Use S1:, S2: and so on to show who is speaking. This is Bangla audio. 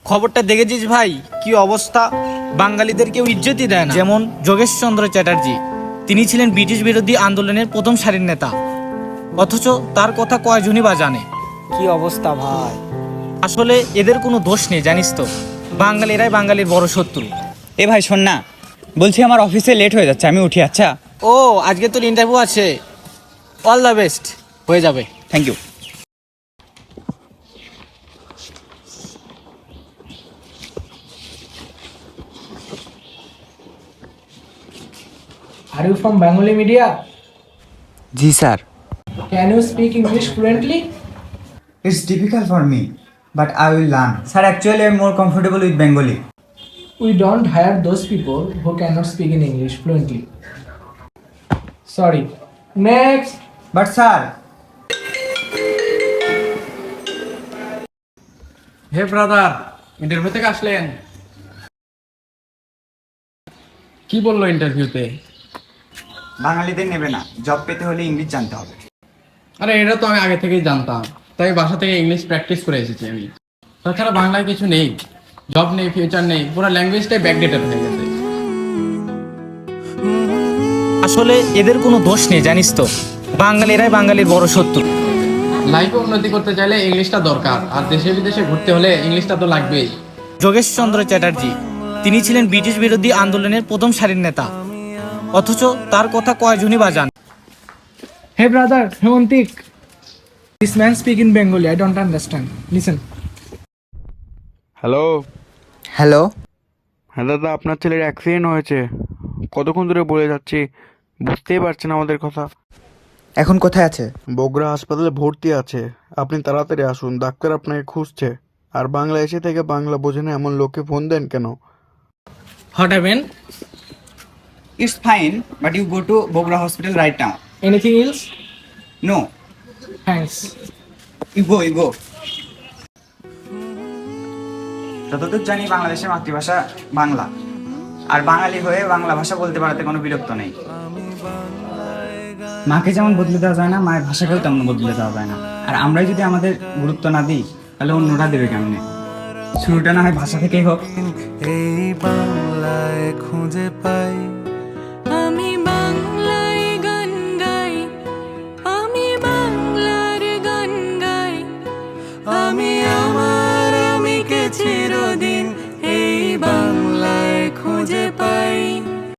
S1: খবরটা দেখেছিস ভাই, কি অবস্থা? বাঙালিদের কেউ ইজ্জতই দেয় না। যেমন যোগেশচন্দ্র চ্যাটার্জি, তিনি ছিলেন ব্রিটিশ বিরোধী আন্দোলনের প্রথম সারির নেতা, অথচ তার কথা কয়জনই বা জানে।
S2: কি অবস্থা ভাই!
S1: আসলে এদের কোনো দোষ নেই, জানিস তো, বাঙালিরাই বাঙালির বড় শত্রু।
S2: এ ভাই শোন না, বলছি আমার অফিসে লেট হয়ে যাচ্ছে, আমি উঠি। আচ্ছা,
S1: ও আজকে তোর ইন্টারভিউ আছে, অল দ্য বেস্ট, হয়ে যাবে।
S2: Thank you.
S3: Are you from Bengali media?
S4: জি sir.
S3: Can you speak English fluently?
S4: It's difficult for me, but I will learn. Sir, actually I'm more comfortable with Bengali.
S3: We don't hire those people who cannot speak in English fluently. Sorry. Next.
S4: But sir,
S5: hey brother, interview থেকে আসলেন? কি বললো ইন্টারভিউতে?
S4: বাঙালিদের নেবে না, জব পেতে হলে ইংলিশ জানতে হবে।
S5: আরে এটা তো আমি আগে থেকেই জানতাম, তাই বাসা থেকে ইংলিশ প্র্যাকটিস করে এসেছি আমি। তাছাড়া বাংলায় কিছু নেই, জব নেই, ফিউচার নেই, পুরো ল্যাঙ্গুয়েজটাই ব্যাকডেটেড হয়ে গেছে।
S1: আসলে এদের কোনো দোষ নেই, জানিস তো, বাঙালিরাই বাঙালির বড় শত্রু।
S5: লাইফে উন্নতি করতে চাইলে ইংলিশটা দরকার, আর দেশে বিদেশে ঘুরতে হলে ইংলিশটা তো লাগবেই।
S1: যোগেশচন্দ্র চ্যাটার্জি, তিনি ছিলেন ব্রিটিশ বিরোধী আন্দোলনের প্রথম সারির নেতা, অথচ তার কথা কয়জনই বা জানে।
S3: Hey brother, Hemantik. This man speak in Bengali. I don't understand. Listen.
S6: Hello.
S4: Hello.
S6: হ্যাঁ দাদা, আপনার ছেলের অ্যাক্সিডেন্ট হয়েছে। কতক্ষণ ধরে বলে যাচ্ছি, বুঝতেই পারছেন আমাদের কথা।
S4: এখন কোথায় আছে?
S6: বগুড়া হাসপাতালে ভর্তি আছে। আপনি তাড়াতাড়ি আসুন, ডাক্তার আপনাকে খুঁজছে। আর বাংলা এসে থেকে বাংলা বোঝে না এমন লোককে ফোন দেন কেন?
S1: What happen?
S4: It's fine, but you go to Bogra hospital right now.
S3: Anything else?
S4: No,
S3: Thanks.
S4: you go. যতদূর জানি বাংলাদেশের মাতৃভাষা বাংলা, আর বাঙালি হয়ে বাংলা ভাষা বলতে পারাতে কোনো বিরক্ত নেই। মাকে যেমন বদলে দেওয়া যায় না, মায়ের ভাষাকেও তেমন বদলে দেওয়া যায় না। আর আমরাই যদি আমাদের গুরুত্ব না দিই, তাহলে অন্যরা দেবে কেমনে? শুরুটা না হয় ভাষা থেকেই হোক।
S7: এই বাংলায় খুঁজে পাই